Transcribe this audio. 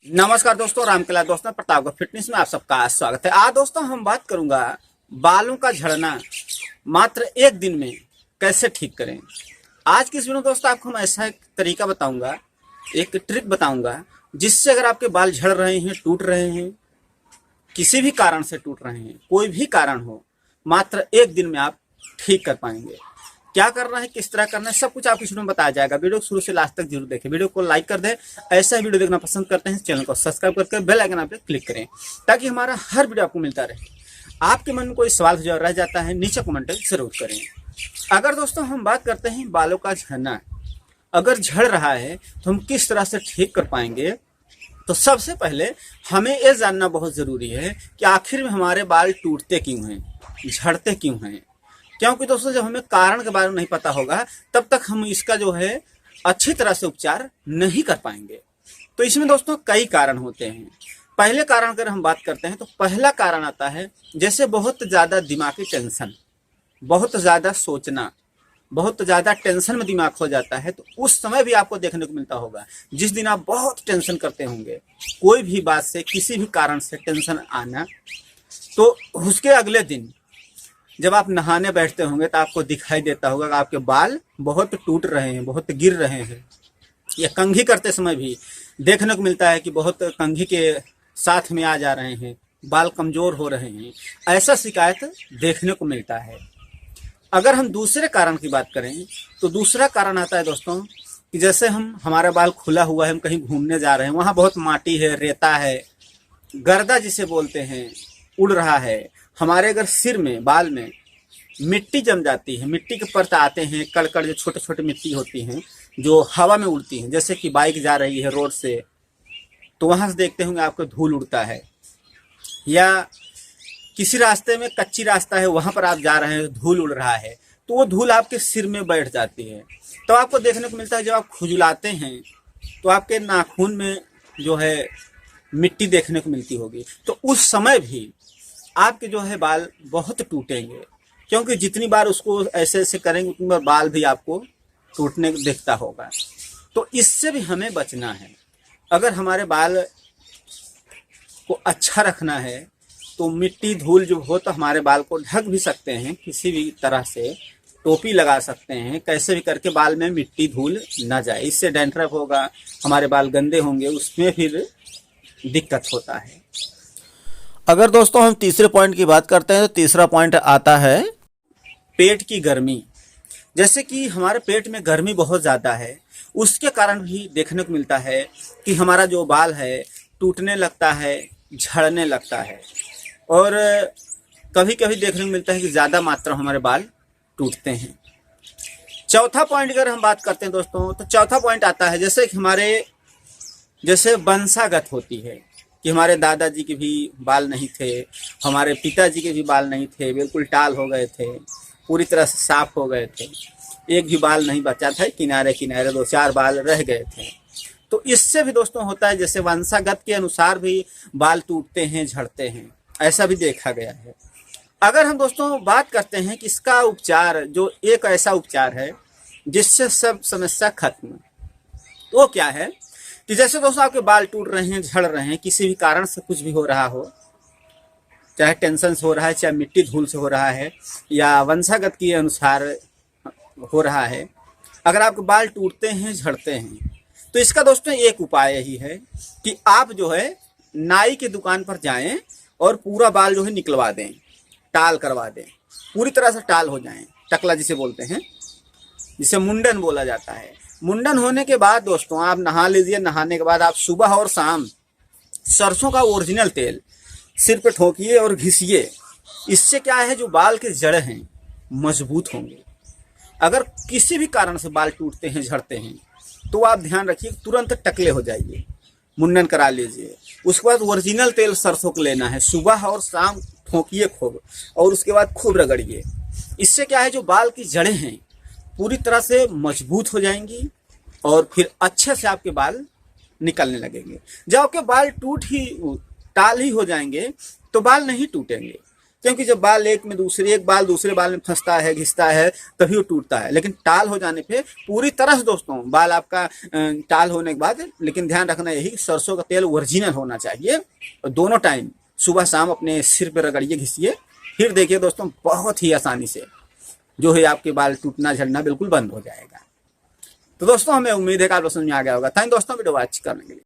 नमस्कार दोस्तों, रामकला दोस्तों प्रतापगढ़ फिटनेस में आप सबका स्वागत है। आज दोस्तों हम बात करूंगा बालों का झड़ना मात्र एक दिन में कैसे ठीक करें। आज की इस वीडियो में दोस्तों आपको हम ऐसा एक तरीका बताऊंगा, एक ट्रिक बताऊंगा जिससे अगर आपके बाल झड़ रहे हैं, टूट रहे हैं, किसी भी कारण से टूट रहे हैं, कोई भी कारण हो, मात्र एक दिन में आप ठीक कर पाएंगे। क्या करना है, किस तरह करना है, सब कुछ आपको इस वीडियो में बताया जाएगा। वीडियो को शुरू से लास्ट तक जरूर देखें। वीडियो को लाइक कर दें। ऐसा वीडियो देखना पसंद करते हैं चैनल को सब्सक्राइब करके बेल आइकन पे क्लिक करें ताकि हमारा हर वीडियो आपको मिलता रहे। आपके मन में कोई सवाल जो रह जाता है नीचे कमेंट जरूर करें। अगर दोस्तों हम बात करते हैं बालों का झड़ना, अगर झड़ रहा है तो हम किस तरह से ठीक कर पाएंगे, तो सबसे पहले हमें यह जानना बहुत जरूरी है कि आखिर में हमारे बाल टूटते क्यों हैं, झड़ते क्यों हैं। क्योंकि दोस्तों जब हमें कारण के बारे में नहीं पता होगा तब तक हम इसका जो है अच्छी तरह से उपचार नहीं कर पाएंगे। तो इसमें दोस्तों कई कारण होते हैं। पहले कारण अगर हम बात करते हैं तो पहला कारण आता है जैसे बहुत ज़्यादा दिमागी टेंशन, बहुत ज़्यादा सोचना, बहुत ज़्यादा टेंशन में दिमाग हो जाता है। तो उस समय भी आपको देखने को मिलता होगा जिस दिन आप बहुत टेंशन करते होंगे, कोई भी बात से किसी भी कारण से टेंशन आना, तो उसके अगले दिन जब आप नहाने बैठते होंगे तो आपको दिखाई देता होगा कि आपके बाल बहुत टूट रहे हैं, बहुत गिर रहे हैं। या कंघी करते समय भी देखने को मिलता है कि बहुत कंघी के साथ में आ जा रहे हैं, बाल कमजोर हो रहे हैं। ऐसा शिकायत देखने को मिलता है। अगर हम दूसरे कारण की बात करें तो दूसरा कारण आता है दोस्तों कि जैसे हमारा बाल खुला हुआ है, हम कहीं घूमने जा रहे हैं, वहाँ बहुत माटी है, रेता है, गर्दा जिसे बोलते हैं, उड़ रहा है। हमारे अगर सिर में, बाल में मिट्टी जम जाती है, मिट्टी के परत आते हैं, कड़ जो छोटे छोटे मिट्टी होती हैं जो हवा में उड़ती हैं, जैसे कि बाइक जा रही है रोड से तो वहां से देखते होंगे आपको धूल उड़ता है। या किसी रास्ते में कच्ची रास्ता है, वहां पर आप जा रहे हैं, धूल उड़ रहा है, तो वो धूल आपके सिर में बैठ जाती है। तो आपको देखने को मिलता है जब आप खुजलाते हैं तो आपके नाखून में जो है मिट्टी देखने को मिलती होगी। तो उस समय भी आपके जो है बाल बहुत टूटेंगे, क्योंकि जितनी बार उसको ऐसे ऐसे करेंगे उतनी बार बाल भी आपको टूटने दिखता होगा। तो इससे भी हमें बचना है। अगर हमारे बाल को अच्छा रखना है तो मिट्टी धूल जो हो तो हमारे बाल को ढक भी सकते हैं, किसी भी तरह से टोपी लगा सकते हैं, कैसे भी करके बाल में मिट्टी धूल ना जाए। इससे डैंड्रफ होगा, हमारे बाल गंदे होंगे, उसमें फिर दिक्कत होता है। अगर दोस्तों हम तीसरे पॉइंट की बात करते हैं तो तीसरा पॉइंट आता है पेट की गर्मी। जैसे कि हमारे पेट में गर्मी बहुत ज़्यादा है, उसके कारण भी देखने को मिलता है कि हमारा जो बाल है टूटने लगता है, झड़ने लगता है। और कभी कभी देखने को मिलता है कि ज़्यादा मात्रा में हमारे बाल टूटते हैं। चौथा पॉइंट अगर हम बात करते हैं दोस्तों तो चौथा पॉइंट आता है जैसे कि जैसे वंशागत होती है कि हमारे दादाजी के भी बाल नहीं थे, हमारे पिताजी के भी बाल नहीं थे, बिल्कुल टाल हो गए थे, पूरी तरह से साफ हो गए थे, एक भी बाल नहीं बचा था, किनारे किनारे 2-4 बाल रह गए थे। तो इससे भी दोस्तों होता है जैसे वंशागत के अनुसार भी बाल टूटते हैं, झड़ते हैं, ऐसा भी देखा गया है। अगर हम दोस्तों बात करते हैं कि इसका उपचार, जो एक ऐसा उपचार है जिससे सब समस्या खत्म, तो वो क्या है कि जैसे दोस्तों आपके बाल टूट रहे हैं, झड़ रहे हैं, किसी भी कारण से कुछ भी हो रहा हो, चाहे टेंशन से हो रहा है, चाहे मिट्टी धूल से हो रहा है, या वंशागत के अनुसार हो रहा है, अगर आपके बाल टूटते हैं, झड़ते हैं, तो इसका दोस्तों एक उपाय यही है कि आप जो है नाई की दुकान पर जाएं और पूरा बाल जो है निकलवा दें, टाल करवा दें, पूरी तरह से टाल हो जाएं, टकला जिसे बोलते हैं, जिसे मुंडन बोला जाता है। मुंडन होने के बाद दोस्तों आप नहा लीजिए। नहाने के बाद आप सुबह और शाम सरसों का ओरिजिनल तेल सिर पे ठोकिए और घिसिए। इससे क्या है, जो बाल के जड़ हैं मजबूत होंगे। अगर किसी भी कारण से बाल टूटते हैं, झड़ते हैं, तो आप ध्यान रखिए, तुरंत टकले हो जाइए, मुंडन करा लीजिए। उसके बाद ओरिजिनल तेल सरसों को लेना है, सुबह और शाम ठोकिए खूब, और उसके बाद खूब रगड़िए। इससे क्या है, जो बाल की जड़ें हैं पूरी तरह से मजबूत हो जाएंगी और फिर अच्छे से आपके बाल निकलने लगेंगे। जब आपके बाल टाल ही हो जाएंगे तो बाल नहीं टूटेंगे। क्योंकि जब बाल एक बाल दूसरे बाल में फंसता है, घिसता है, तभी वो टूटता है। लेकिन टाल हो जाने पे पूरी तरह से दोस्तों बाल आपका टाल होने के बाद, लेकिन ध्यान रखना यही कि सरसों का तेल ओरिजिनल होना चाहिए और दोनों टाइम सुबह शाम अपने सिर पर रगड़िए, घिसिए, फिर देखिए दोस्तों बहुत ही आसानी से जो है आपके बाल टूटना झड़ना बिल्कुल बंद हो जाएगा। तो दोस्तों हमें उम्मीद है कि आपको समझ में आ गया होगा। थैंक दोस्तों वीडियो वॉच करने के लिए।